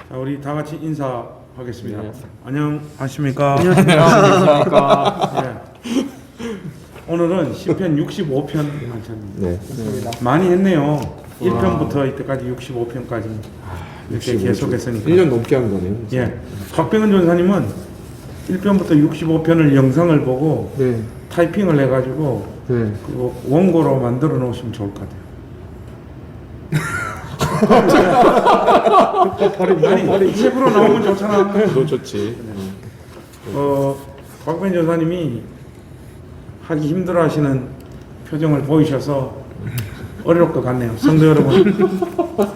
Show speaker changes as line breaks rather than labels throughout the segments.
자, 우리 다 같이 인사하겠습니다.
네.
안녕하십니까?
안녕하십니까?
예. 오늘은 시편 65편 한차입니다.
네.
많이 했네요. 1편부터 이때까지 65편까지 이렇게 계속했으니까
1년 넘게 한 거네요.
예. 박병은 전사님은 1편부터 65편을 영상을 보고
네.
타이핑을 해가지고
네.
그거 원고로 만들어 놓으시면 좋을 것 같아요. 아니, 책으로 나오면 좋잖아.
너 좋지.
박병은 전사님이 하기 힘들어하시는 표정을 보이셔서 어려울 것 같네요. 성도 여러분,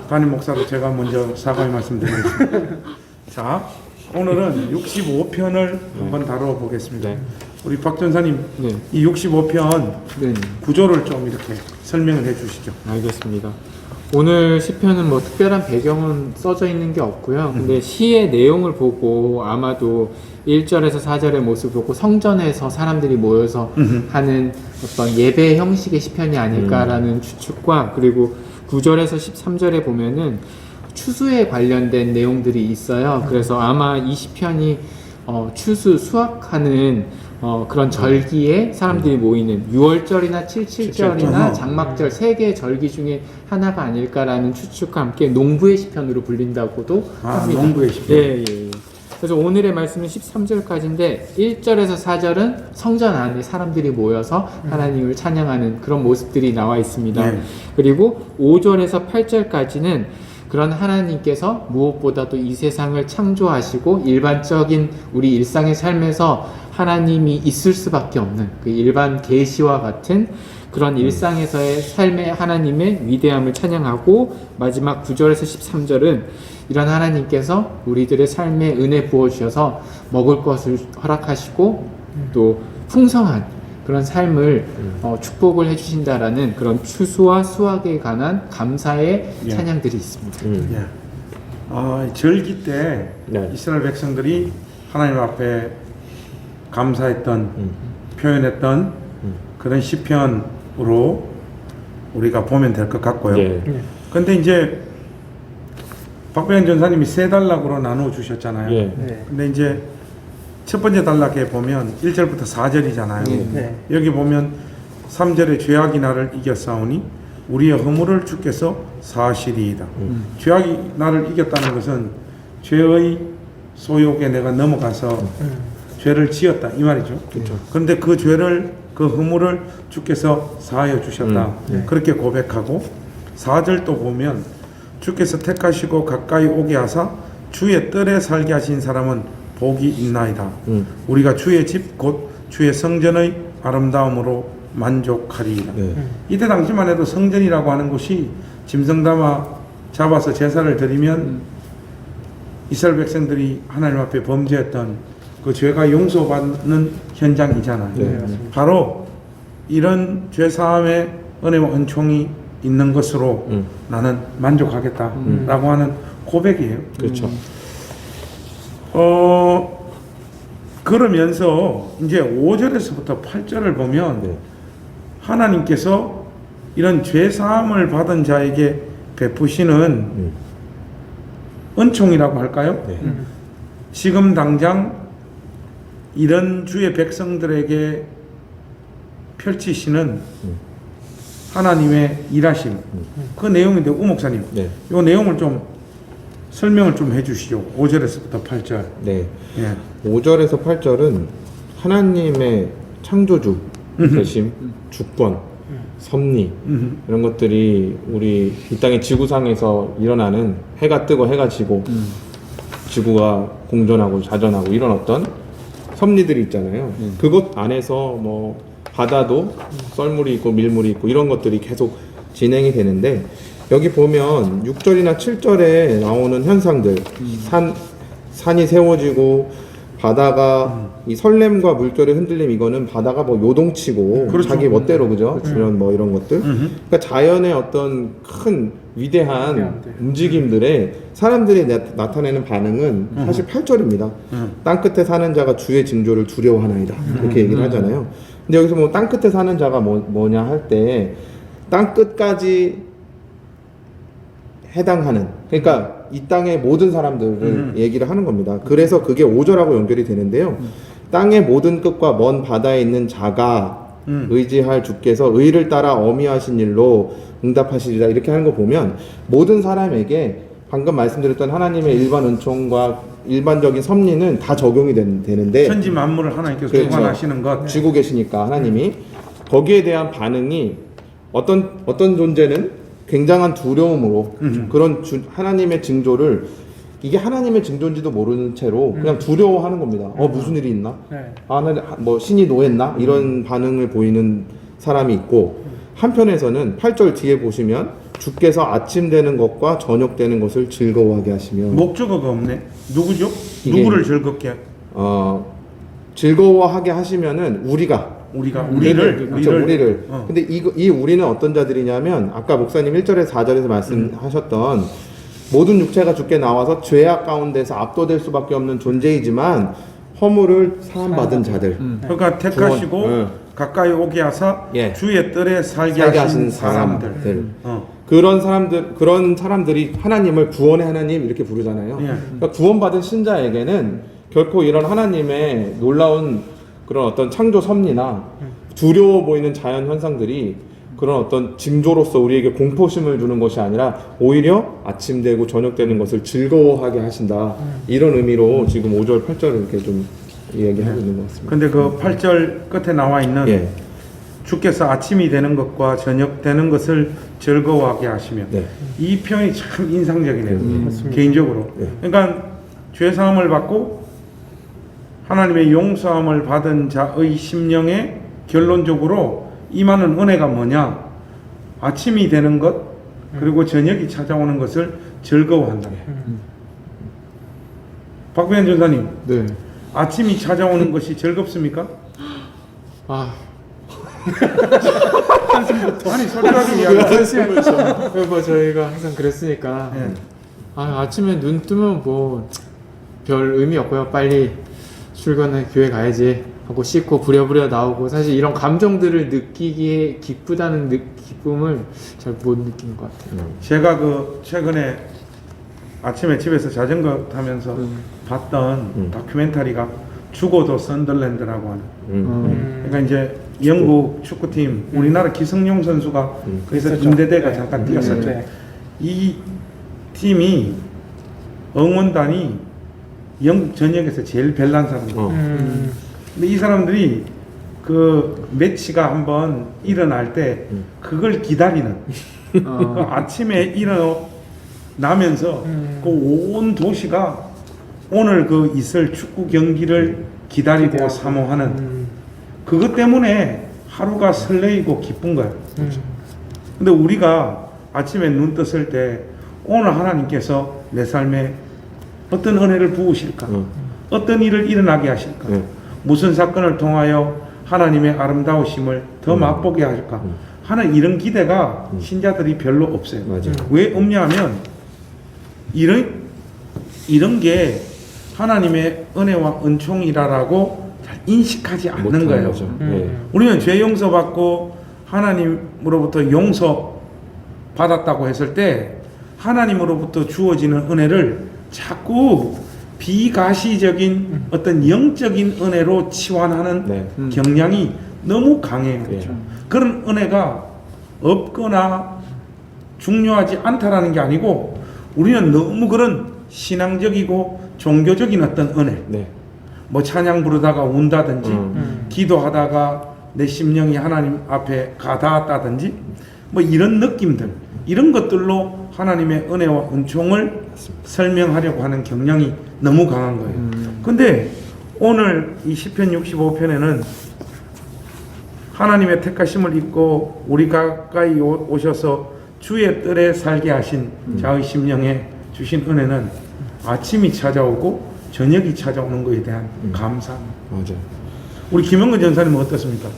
담임 목사로 제가 먼저 사과의 말씀드리겠습니다. 자, 오늘은 65편을 한번 다뤄보겠습니다.
네.
우리 박 전사님,
네.
이 65편
네.
구조를 좀 이렇게 설명을 해주시죠.
알겠습니다. 오늘 시편은 뭐 특별한 배경은 써져 있는 게 없고요. 근데 시의 내용을 보고 아마도 1절에서 4절의 모습을 보고 성전에서 사람들이 모여서 하는 어떤 예배 형식의 시편이 아닐까라는 추측과, 그리고 9절에서 13절에 보면은 추수에 관련된 내용들이 있어요. 그래서 아마 이 시편이 추수 수확하는 그런 절기에 사람들이 모이는 6월절이나 77절이나 장막절 세 개의 절기 중에 하나가 아닐까라는 추측과 함께 농부의 시편으로 불린다고도 합니다.
농부의 시편.
예. 그래서 오늘의 말씀은 13절까지인데 1절에서 4절은 성전 안에 사람들이 모여서 하나님을 찬양하는 그런 모습들이 나와 있습니다.
네.
그리고 5절에서 8절까지는 그런 하나님께서 무엇보다도 이 세상을 창조하시고 일반적인 우리 일상의 삶에서 하나님이 있을 수밖에 없는 그 일반 계시와 같은 그런 일상에서의 삶의 하나님의 위대함을 찬양하고, 마지막 9절에서 13절은 이런 하나님께서 우리들의 삶에 은혜 부어주셔서 먹을 것을 허락하시고 또 풍성한 그런 삶을 축복을 해주신다라는 그런 추수와 수확에 관한 감사의
예.
찬양들이 있습니다.
예. 절기 때
네.
이스라엘 백성들이 하나님 앞에 감사했던, 표현했던 그런 시편으로 우리가 보면 될 것 같고요. 근데 이제 박병현 전사님이 세 단락으로 나누어 주셨잖아요.
예.
근데 이제 첫 번째 단락에 보면 1절부터 4절이잖아요.
네.
여기 보면 3절에 죄악이 나를 이겼사오니 우리의 허물을 주께서 사시리이다. 죄악이 나를 이겼다는 것은 죄의 소욕에 내가 넘어가서 죄를 지었다 이 말이죠.
그렇죠.
그런데 그 죄를, 그 허물을 주께서 사하여 주셨다. 그렇게 고백하고 4절 또 보면 주께서 택하시고 가까이 오게 하사 주의 뜰에 살게 하신 사람은 복이 있나이다. 우리가 주의 집 곧 주의 성전의 아름다움으로 만족하리이다. 이때 당시만 해도 성전이라고 하는 곳이 짐승 담아 잡아서 제사를 드리면 이스라엘 백성들이 하나님 앞에 범죄했던 그 죄가 용서받는 현장이잖아요. 바로 이런 죄사함의 은혜와 은총이 있는 것으로 나는 만족하겠다라고 하는 고백이에요.
그렇죠.
그러면서 이제 5절에서부터 8절을 보면 하나님께서 이런 죄사함을 받은 자에게 베푸시는 은총이라고 할까요? 지금 당장 이런 주의 백성들에게 펼치시는 하나님의 일하심, 그 내용인데 우 목사님, 이 내용을 좀 설명을 좀 해주시죠. 5절에서부터 8절.
네.
예.
5절에서 8절은 하나님의 창조주 되심, 주권, 섭리 이런 것들이 우리 이 땅의 지구상에서 일어나는 해가 뜨고 해가 지고 지구가 공전하고 자전하고 이런 어떤 섭리들이 있잖아요. 그것 안에서 뭐 바다도 썰물이 있고 밀물이 있고 이런 것들이 계속 진행이 되는데, 여기 보면 6절이나 7절에 나오는 현상들, 산이 세워지고 바다가 이 설렘과 물결의 흔들림, 이거는 바다가 뭐 요동치고
그렇죠.
자기 멋대로, 그죠? 이런 뭐 이런 것들. 그러니까 자연의 어떤 큰 위대한 움직임들에 사람들이 나타내는 반응은 사실 8절입니다. 땅끝에 사는 자가 주의 징조를 두려워하나이다. 이렇게 얘기를 하잖아요. 근데 여기서 뭐 땅끝에 사는 자가 뭐냐 할 때 땅끝까지
해당하는, 그러니까 이 땅의 모든 사람들을 얘기를 하는 겁니다. 그래서 그게 5절하고 연결이 되는데요. 땅의 모든 끝과 먼 바다에 있는 자가 의지할 주께서 의를 따라 어미하신 일로 응답하시리라, 이렇게 하는 거 보면 모든 사람에게 방금 말씀드렸던 하나님의 일반 은총과 일반적인 섭리는 다 적용이 되는데,
천지 만물을 하나님께서
그렇죠.
주관하시는 것.
쥐고 계시니까 하나님이 거기에 대한 반응이 어떤 존재는 굉장한 두려움으로 그런 하나님의 징조를, 이게 하나님의 징조인지도 모르는 채로 그냥 두려워하는 겁니다. 무슨 일이 있나?
네.
뭐 신이 노했나? 이런 반응을 보이는 사람이 있고, 한편에서는 8절 뒤에 보시면 주께서 아침 되는 것과 저녁 되는 것을 즐거워하게 하시며,
목적어가 없네. 누구죠?
이게-
누구를 즐겁게?
즐거워하게 하시면은 우리를. 그렇죠, 우리를.
어.
근데 이 우리는 어떤 자들이냐면, 아까 목사님 1절에서 4절에서 말씀하셨던 모든 육체가 주께 나와서 죄악 가운데서 압도될 수밖에 없는 존재이지만 허물을 사함받은 자들.
그러니까 택하시고
구원,
가까이 오게 하사
예.
주의 뜰에 살게
살게
하신
하신
사람들.
사람들.
어.
그런 사람들이 하나님을 구원의 하나님 이렇게 부르잖아요.
예.
그러니까 구원받은 신자에게는 결코 이런 하나님의 놀라운 그런 어떤 창조 섭리나 두려워 보이는 자연 현상들이 그런 어떤 징조로서 우리에게 공포심을 주는 것이 아니라 오히려 아침 되고 저녁 되는 것을 즐거워하게 하신다, 이런 의미로 지금 5절 8절을 이렇게 좀 이야기하고 있는 것 같습니다.
근데 그 8절 끝에 나와 있는
예.
주께서 아침이 되는 것과 저녁 되는 것을 즐거워하게 하시며,
네.
이 표현이 참 인상적이네요.
맞습니다.
개인적으로.
네.
그러니까 죄 사함을 받고 하나님의 용서함을 받은 자의 심령에 결론적으로 임하는 은혜가 뭐냐? 아침이 되는 것, 그리고 저녁이 찾아오는 것을 즐거워한다. 박배현 전사님,
네.
아침이 찾아오는 것이 즐겁습니까?
아,
아니 솔직하게 이야기해.
뭐 저희가 항상 그랬으니까.
예.
아침에 눈 뜨면 뭐 별 의미 없고요. 빨리 출근해 교회 가야지 하고 씻고 부랴부랴 나오고, 사실 이런 감정들을 느끼기에 기쁘다는 기쁨을 잘 못 느끼는 것 같아요.
제가 그 최근에 아침에 집에서 자전거 타면서 봤던 다큐멘터리가 죽어도 썬덜랜드라고 하는. 그러니까 이제 영국 축구팀, 우리나라 기성용 선수가 거기서 군대대가 잠깐 뛰었었죠.
네.
이 팀이 응원단이 영국 전역에서 제일 별난 사람들. 근데 이 사람들이 그 매치가 한번 일어날 때 그걸 기다리는. 그 아침에 일어나면서 그 온 도시가 오늘 그 있을 축구 경기를 기다리고
기대하고.
사모하는 그것 때문에 하루가 설레이고 기쁜 거예요. 근데 우리가 아침에 눈 떴을 때 오늘 하나님께서 내 삶에 어떤 은혜를 부으실까? 어떤 일을 일어나게 하실까? 무슨 사건을 통하여 하나님의 아름다우심을 더 맛보게 하실까? 하는 이런 기대가 신자들이 별로 없어요.
맞아요.
왜 없냐 하면 이런 게 하나님의 은혜와 은총이라고 잘 인식하지 않는
못하는
거예요.
거죠. 네.
우리는 죄 용서받고 하나님으로부터 용서 받았다고 했을 때 하나님으로부터 주어지는 은혜를 자꾸 비가시적인 어떤 영적인 은혜로 치환하는
네.
경향이 너무 강해요.
그렇죠.
그런 은혜가 없거나 중요하지 않다라는 게 아니고, 우리는 너무 그런 신앙적이고 종교적인 어떤 은혜,
네.
뭐 찬양 부르다가 운다든지 기도하다가 내 심령이 하나님 앞에 가닿았다든지 뭐 이런 느낌들, 이런 것들로 하나님의 은혜와 은총을 설명하려고 하는 경향이 너무 강한 거예요. 근데 오늘 이 시편 65편에는 하나님의 택하심을 입고 우리 가까이 오셔서 주의 뜰에 살게 하신 자의 심령에 주신 은혜는 아침이 찾아오고 저녁이 찾아오는 것에 대한 감사.
맞아요.
우리 김영근 전사님은 어떻습니까?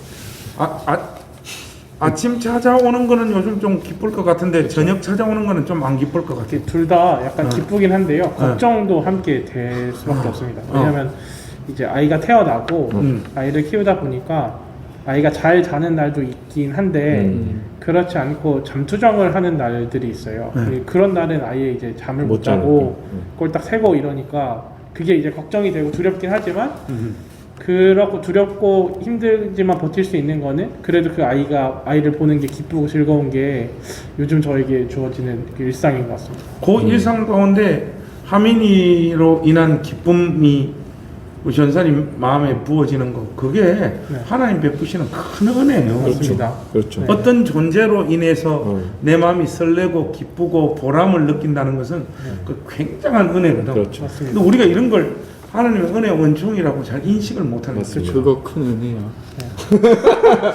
아침 찾아오는 거는 요즘 좀 기쁠 것 같은데 저녁 찾아오는 거는 좀 안 기쁠 것 같아요.
둘 다 약간 기쁘긴 한데요. 걱정도 함께 될 수밖에 없습니다. 왜냐하면 이제 아이가 태어나고 아이를 키우다 보니까 아이가 잘 자는 날도 있긴 한데 그렇지 않고 잠투정을 하는 날들이 있어요.
네.
그런 날은 아예 이제 잠을 못
못
자고
자니까.
꼴딱 새고 이러니까 그게 이제 걱정이 되고 두렵긴 하지만 그렇고 두렵고 힘들지만 버틸 수 있는 거는 그래도 그 아이를 보는 게 기쁘고 즐거운 게 요즘 저에게 주어지는 그 일상인 것 같습니다.
그 일상 가운데 하민이로 인한 기쁨이 우리 전사님 마음에 부어지는 거 그게 하나님 베푸시는 큰 은혜예요.
맞습니다.
그렇죠.
네.
어떤 존재로 인해서 내 마음이 설레고 기쁘고 보람을 느낀다는 것은 그 굉장한 은혜거든.
그렇죠.
맞습니다.
근데 우리가 이런 걸 하나님의 은혜 원총이라고 잘 인식을 못하는 거죠.
그거 큰 은혜야.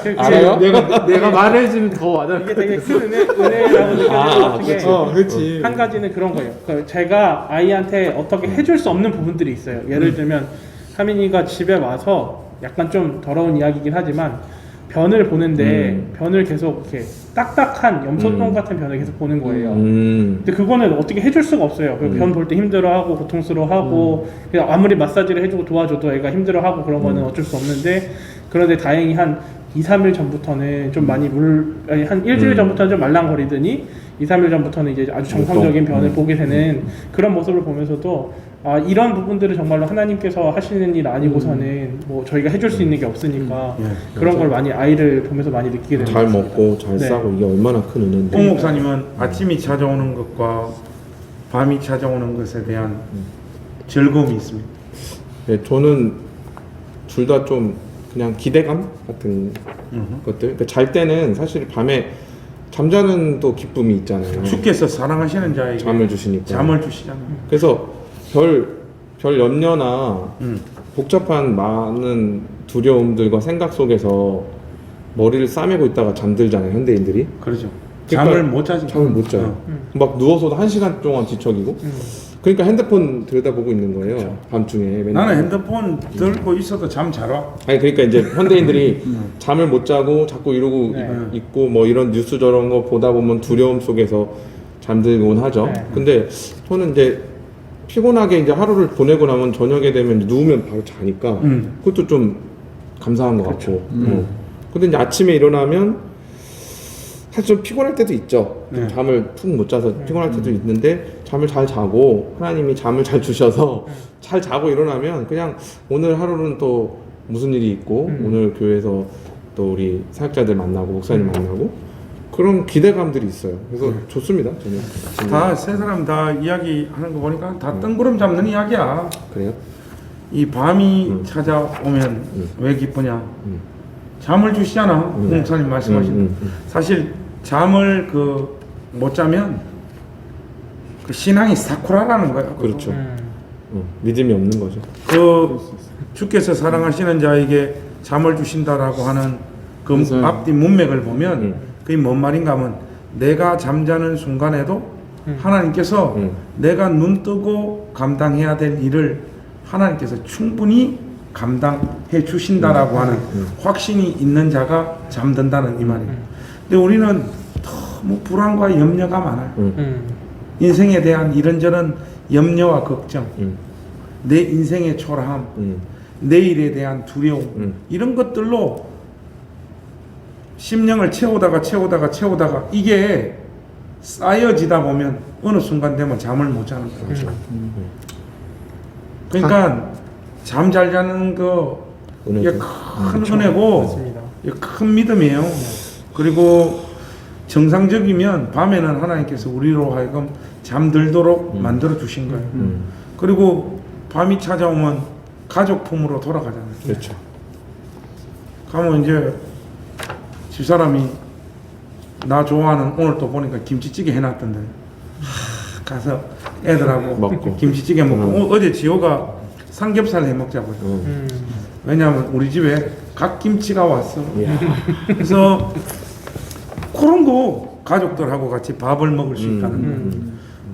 그게
알아요? 내가 말해주면 더 와닿을
이게
것
되게
같아서.
큰 은혜라고 느껴지는 것 중에
그렇지.
한 가지는 그런 거예요. 그러니까 제가 아이한테 어떻게 해줄 수 없는 부분들이 있어요. 예를 들면 하민이가 집에 와서 약간 좀 더러운 이야기긴 하지만 변을 보는데 변을 계속 이렇게 딱딱한 염소똥 같은 변을 계속 보는 거예요. 근데 그거는 어떻게 해줄 수가 없어요. 변 볼 때 힘들어하고 고통스러워하고 그냥 아무리 마사지를 해주고 도와줘도 애가 힘들어하고 그런 거는 어쩔 수 없는데 그런데 다행히 한 2, 3일 전부터는 좀 많이 한 일주일 전부터는 좀 말랑거리더니 2, 3일 전부터는 이제 아주 정상적인 변을 보게 되는 그런 모습을 보면서도 아 이런 부분들을 정말로 하나님께서 하시는 일 아니고서는 뭐 저희가 해줄 수 있는 게 없으니까 그런 걸 많이 아이를 보면서 많이 느끼게 되는 것
잘
같습니다.
먹고 잘
네.
싸고 이게 얼마나 큰 은혜인데.
홍 목사님은 아침이 찾아오는 것과 밤이 찾아오는 것에 대한 즐거움이 있습니다.
네, 저는 둘 다 좀 그냥 기대감 같은 것들. 그러니까 잘 때는 사실 밤에 잠자는 또 기쁨이 있잖아요.
주께서 사랑하시는 자에게
잠을 주시니까.
잠을 주시잖아요.
그래서 별 염려나 복잡한 많은 두려움들과 생각 속에서 머리를 싸매고 있다가 잠들잖아요, 현대인들이.
그렇죠.
그러니까
잠을 못 자죠.
잠을 못 자요. 막 누워서도 1시간 동안 뒤척이고. 그러니까 핸드폰 들여다보고 있는 거예요, 밤중에. 맨날.
나는 핸드폰 들고 있어도 잠 잘 와.
아니 그러니까 이제 현대인들이 잠을 못 자고 자꾸 이러고
네.
있고 뭐 이런 뉴스 저런 거 보다 보면 두려움 속에서 잠들곤 하죠.
네.
근데 저는 이제 피곤하게 이제 하루를 보내고 나면 저녁에 되면 누우면 바로 자니까 그것도 좀 감사한 것 같고. 근데 이제 아침에 일어나면 사실 좀 피곤할 때도 있죠. 좀 잠을 푹 못 자서 피곤할 때도 있는데 잠을 잘 자고 하나님이 잠을 잘 주셔서 잘 자고 일어나면 그냥 오늘 하루는 또 무슨 일이 있고 오늘 교회에서 또 우리 사역자들 만나고 목사님 만나고 그런 기대감들이 있어요. 그래서 좋습니다. 저는.
다 세 사람 다 이야기하는 거 보니까 다 뜬구름 잡는 이야기야.
그래요?
이 밤이 찾아오면 왜 기쁘냐? 잠을 주시잖아. 목사님 말씀하신. 사실 잠을 못 자면 그 신앙이 사쿠라라는 거야.
그렇죠. 믿음이 없는 거죠.
주께서 사랑하시는 자에게 잠을 주신다라고 하는 그
맞아요.
앞뒤 문맥을 보면 그게 뭔 말인가 하면 내가 잠자는 순간에도 하나님께서 내가 눈 뜨고 감당해야 될 일을 하나님께서 충분히 감당해 주신다라고 하는 확신이 있는 자가 잠든다는 이 말이에요. 근데 우리는 너무 불안과 염려가 많아요. 인생에 대한 이런저런 염려와 걱정, 내 인생의 초라함, 내일에 대한 두려움 이런 것들로 심령을 채우다가 이게 쌓여지다 보면 어느 순간 되면 잠을 못 자는 거죠. 그러니까 잠 잘 자는 거 이게
은혜죠.
큰 은혜고
맞습니다.
이게 큰 믿음이에요. 그리고 정상적이면 밤에는 하나님께서 우리로 하여금 잠들도록 만들어 주신 거예요. 그리고 밤이 찾아오면 가족 품으로 돌아가잖아요.
그렇죠.
가면 이제 집사람이 나 좋아하는 오늘 또 보니까 김치찌개 해놨던데 가서 애들하고
먹고.
김치찌개 먹고 어제 지호가 삼겹살 해 먹자고요. 왜냐하면 우리 집에 갓김치가 왔어. 그래서 그런 거 가족들하고 같이 밥을 먹을 수 있다는 거.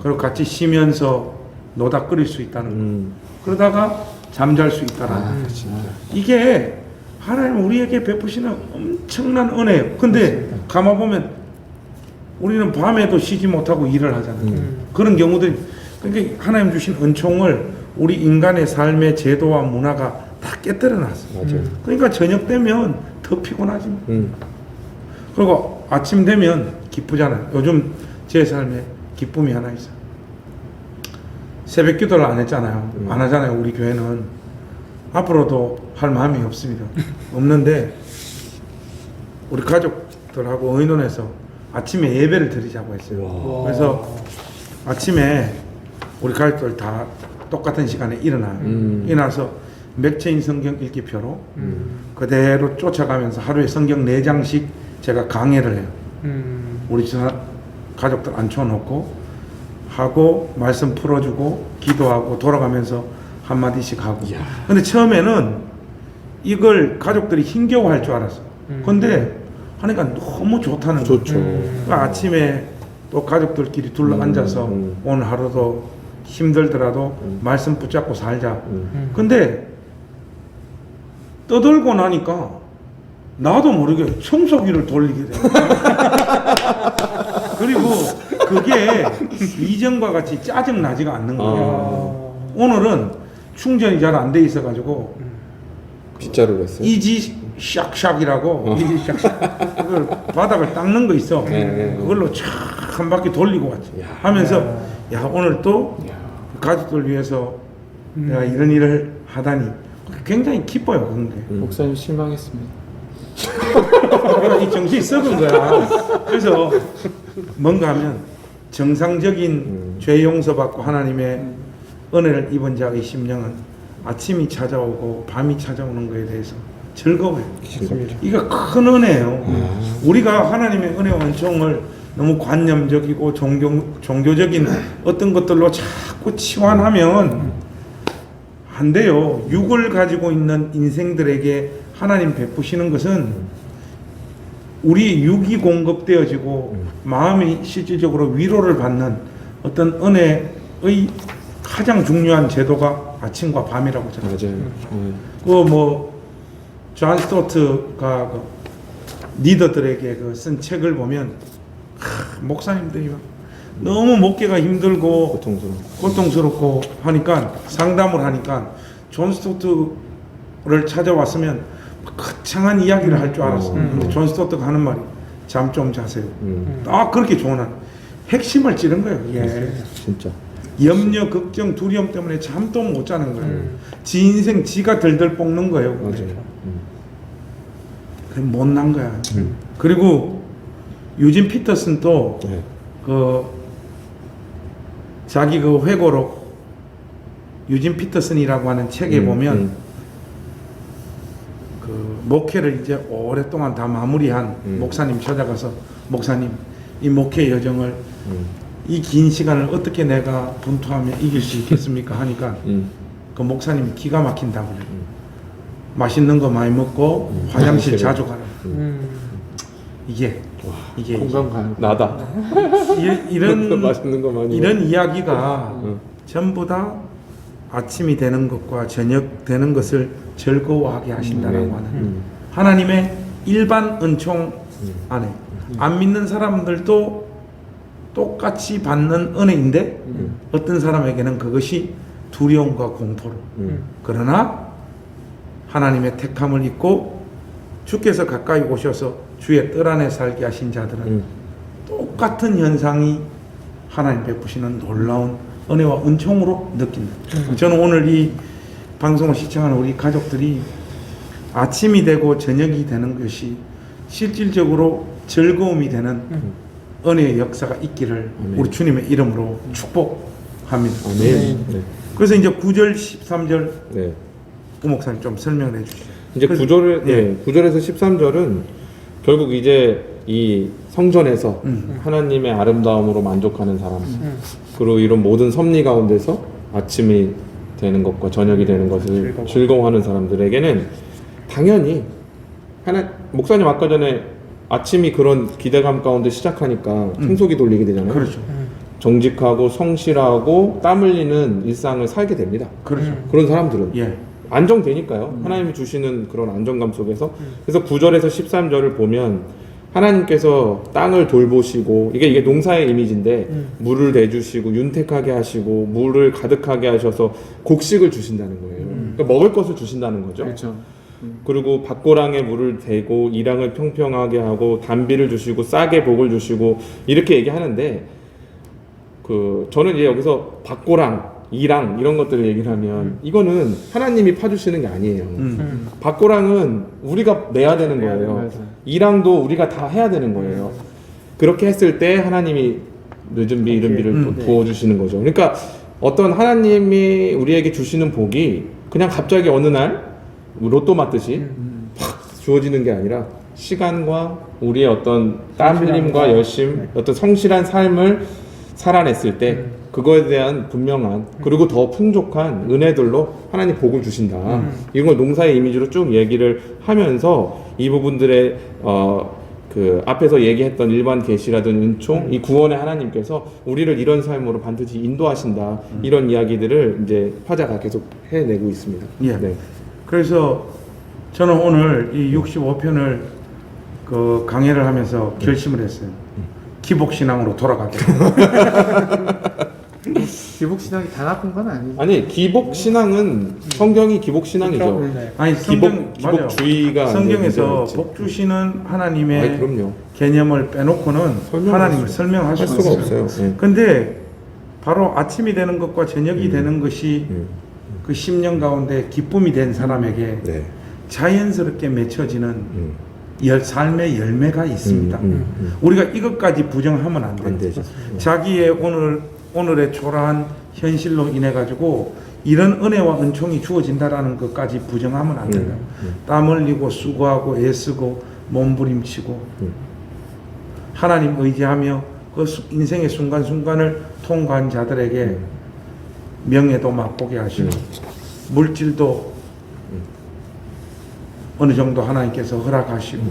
그리고 같이 쉬면서 노다 끓일 수 있다는 거. 그러다가 잠잘 수 있다는 거. 이게 하나님 우리에게 베푸시는 엄청난 은혜예요. 근데 가만 보면 우리는 밤에도 쉬지 못하고 일을 하잖아요. 그런 경우들이 그러니까 하나님 주신 은총을 우리 인간의 삶의 제도와 문화가 다 깨뜨려 놨어요.
맞아요.
그러니까 저녁 되면 더 피곤하지. 그리고 아침 되면 기쁘잖아요. 요즘 제 삶에 기쁨이 하나 있어. 새벽 기도를 안 했잖아요. 안 하잖아요. 우리 교회는. 앞으로도 할 마음이 없습니다. 없는데 우리 가족들하고 의논해서 아침에 예배를 드리자고 했어요. 그래서 아침에 우리 가족들 다 똑같은 시간에 일어나요. 일어나서 맥체인 성경 읽기표로 그대로 쫓아가면서 하루에 성경 4장씩 제가 강해를 해요. 우리 가족들 앉혀놓고 하고 말씀 풀어주고 기도하고 돌아가면서 한마디씩 하고. 근데 처음에는 이걸 가족들이 힘겨워할 줄 알았어. 근데 하니까 너무 좋다는 거예요.
좋죠.
그러니까 아침에 또 가족들끼리 둘러 앉아서 오늘 하루도 힘들더라도 말씀 붙잡고 살자. 근데 떠들고 나니까 나도 모르게 청소기를 돌리게 돼. 그리고 그게 이전과 같이 짜증 나지가 않는 거예요. 오늘은 충전이 잘 안 돼 있어가지고
빗자루를 했어요.
이지 샥샥이라고 이지 샥샥 그걸 바닥을 닦는 거 있어. 그걸로 촥 한 바퀴 돌리고 왔지. 하면서 야 오늘 또 가족들 위해서 내가 이런 일을 하다니 굉장히 기뻐요. 그런 게.
목사님 실망했습니다.
내가 이 정신이 썩은 거야. 그래서 뭔가 하면 정상적인 죄 용서받고 하나님의 은혜를 입은 자의 심령은 아침이 찾아오고 밤이 찾아오는 것에 대해서 즐거워요. 이거 큰 은혜예요. 우리가 하나님의 은혜와 은총을 너무 관념적이고 종교적인 어떤 것들로 자꾸 치환하면 안 돼요. 육을 가지고 있는 인생들에게 하나님 베푸시는 것은 우리 육이 공급되어지고 마음이 실질적으로 위로를 받는 어떤 은혜의 가장 중요한 제도가 아침과 밤이라고 저는.
맞아요.
존 스토트가 리더들에게 쓴 책을 보면 목사님들이 너무 목회가 힘들고 고통스럽고 하니까 상담을 하니까 존 스토트를 찾아왔으면 거창한 이야기를 할 줄 알았어. 근데 존 스토트가 하는 말이 잠 좀 자세요. 그렇게 좋은 핵심을 찌른 거예요. 예.
진짜.
염려, 걱정, 두려움 때문에 잠도 못 자는 거예요. 지 인생 지가 덜덜 볶는 거예요.
맞아요.
그럼 못난 거야. 그리고 유진 피터슨도 자기 회고록 유진 피터슨이라고 하는 책에 보면 목회를 이제 오랫동안 다 마무리한 목사님 찾아가서 목사님 이 목회 여정을 이 긴 시간을 어떻게 내가 분투하며 이길 수 있겠습니까 하니까 그 목사님이 기가 막힌다고 그래요. 맛있는 거 많이 먹고 화장실 자주 가라. 이게
공감 가는
나다.
이런
맛있는 거 많이
이런 이야기가 전부 다 아침이 되는 것과 저녁 되는 것을 즐거워하게 하신다라고 하는 하나님의 일반 은총 안에 안 믿는 사람들도 똑같이 받는 은혜인데 어떤 사람에게는 그것이 두려움과 공포로 그러나 하나님의 택함을 입고 주께서 가까이 오셔서 주의 뜰 안에 살게 하신 자들은 똑같은 현상이 하나님 베푸시는 놀라운 은혜와 은총으로 느낀다. 저는 오늘 이 방송을 시청하는 우리 가족들이 아침이 되고 저녁이 되는 것이 실질적으로 즐거움이 되는 은혜의 역사가 있기를 우리 주님의 이름으로 축복합니다.
아멘. 네.
그래서 이제 9절, 13절
네.
우 목사님 좀 설명을 해주시죠.
이제
그래서-
9절에서 13절은 결국 이제 이 성전에서 하나님의 아름다움으로 만족하는 사람, 그리고 이런 모든 섭리 가운데서 아침이 되는 것과 저녁이 되는 것을 즐거워하는 사람들에게는 당연히 목사님 아까 전에 아침이 그런 기대감 가운데 시작하니까 청소기 돌리게 되잖아요.
그렇죠.
정직하고 성실하고 땀 흘리는 일상을 살게 됩니다.
그렇죠.
그런 사람들은
예.
안정되니까요. 하나님이 주시는 그런 안정감 속에서. 그래서 9절에서 13절을 보면 하나님께서 땅을 돌보시고 이게 농사의 이미지인데 물을 대주시고 윤택하게 하시고 물을 가득하게 하셔서 곡식을 주신다는 거예요. 그러니까 먹을 것을 주신다는 거죠.
그렇죠.
그리고 밭고랑에 물을 대고 이랑을 평평하게 하고 단비를 주시고 싸게 복을 주시고 이렇게 얘기하는데 저는 이제 여기서 밭고랑 이랑 이런 것들을 얘기를 하면 이거는 하나님이 파주시는 게 아니에요. 밭고랑은 우리가 내야 되는 거예요.
맞아요.
이랑도 우리가 다 해야 되는 거예요. 그렇게 했을 때 하나님이 늦은 비 이른 비를 또 부어주시는 거죠. 그러니까 어떤 하나님이 우리에게 주시는 복이 그냥 갑자기 어느 날 로또 맞듯이 팍 주어지는 게 아니라 시간과 우리의 어떤 땀 흘림과 열심, 어떤 성실한 삶을 살아냈을 때 그거에 대한 분명한 그리고 더 풍족한 은혜들로 하나님 복을 주신다. 이런 걸 농사의 이미지로 쭉 얘기를 하면서 이 부분들의 앞에서 얘기했던 일반 계시라든 은총, 이 구원의 하나님께서 우리를 이런 삶으로 반드시 인도하신다. 이런 이야기들을 이제 화자가 계속 해내고 있습니다.
예.
네.
그래서 저는 오늘 이 65편을 강해를 하면서 결심을 했어요. 기복신앙으로 돌아가겠다.
기복 신앙이 다 나쁜 건 아니죠.
아니 기복 신앙은 성경이 기복 신앙이죠.
네.
아니 성경 맞아요.
기복주의가
성경에서 복 주시는 하나님의
아니, 그럼요.
개념을 빼놓고는
설명할
하나님을 설명할
할
수가
수가
없어요.
없어요. 네.
근데 바로 아침이 되는 것과 저녁이 되는 것이
음.
그 10년 가운데 기쁨이 된 사람에게
네.
자연스럽게 맺혀지는 삶의 열매가 있습니다. 우리가 이것까지 부정하면 안 돼요.
안 되죠.
자기의 오늘의 초라한 현실로 인해 가지고 이런 은혜와 은총이 주어진다라는 것까지 부정하면 안 돼요. 땀 흘리고 수고하고 애쓰고 몸부림치고 하나님 의지하며 그 인생의 순간순간을 통과한 자들에게 명예도 맛보게 하시고 물질도 어느 정도 하나님께서 허락하시고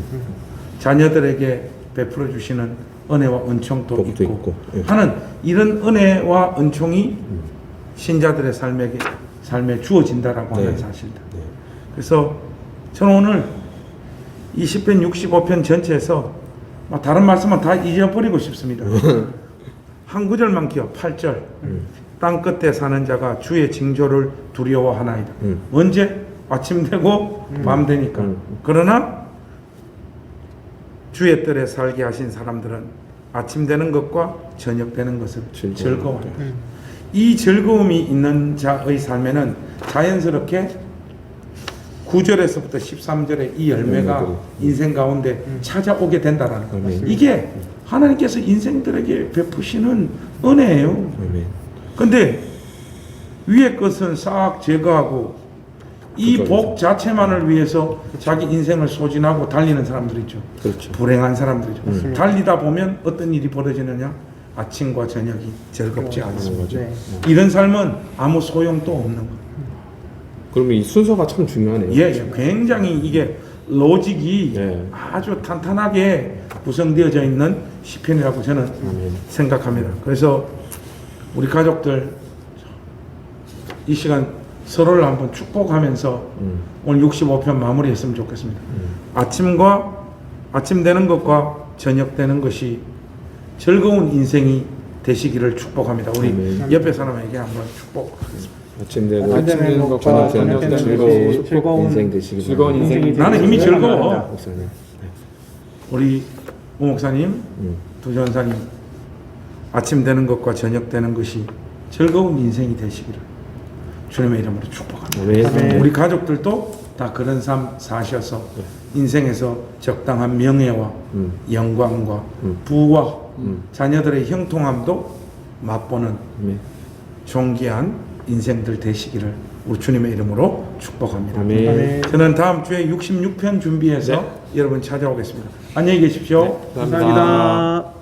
자녀들에게 베풀어 주시는 은혜와 은총도
복도
있고,
있고, 예.
하는 이런 은혜와 은총이 신자들의 삶에 주어진다라고 하는
네.
사실이다.
네.
그래서 저는 오늘 이 10편 65편 전체에서 다른 말씀은 다 잊어버리고 싶습니다. 한 구절만 기억, 8절. 땅 끝에 사는 자가 주의 징조를 두려워하나이다. 언제? 아침 되고 밤 되니까. 그러나 주의 뜰에 살게 하신 사람들은 아침 되는 것과 저녁 되는 것을 즐거워한다. 이 즐거움이 있는 자의 삶에는 자연스럽게 9절에서부터 13절의 이 열매가 인생 가운데 찾아오게 된다라는 거예요. 이게 하나님께서 인생들에게 베푸시는 은혜예요.
아멘.
근데 위의 것은 싹 제거하고 이 복 자체만을 위해서 자기 인생을 소진하고 달리는 사람들 있죠.
그렇죠.
불행한 사람들이죠. 달리다 보면 어떤 일이 벌어지느냐? 아침과 저녁이 즐겁지 않습니다.
네.
이런 삶은 아무 소용도 없는 거예요.
그러면 이 순서가 참 중요하네요.
예, 굉장히 이게 로직이
예.
아주 탄탄하게 구성되어져 있는 시편이라고 저는 생각합니다. 그래서 우리 가족들 이 시간 서로를 한번 축복하면서 오늘 65편 마무리했으면 좋겠습니다. 아침 되는 것과 저녁 되는 것이 즐거운 인생이 되시기를 축복합니다. 우리 옆에 사람에게 한번 축복하겠습니다.
아침 되고
아침 되는 것과 저녁 되는 것이
즐거운 인생 되시기
즐거운
바랍니다.
인생이
나는 이미
되시기를
즐거워.
바랍니다.
목사님.
우리 오 목사님, 두 전사님, 아침 되는 것과 저녁 되는 것이 즐거운 인생이 되시기를 주님의 이름으로 축복합니다.
아멘.
우리 가족들도 다 그런 삶 사셔서 인생에서 적당한 명예와 영광과 부와 자녀들의 형통함도 맛보는
아멘.
존귀한 인생들 되시기를 우리 주님의 이름으로 축복합니다.
아멘.
아멘.
저는 다음 주에 66편 준비해서 여러분 찾아오겠습니다. 안녕히 계십시오.
감사합니다.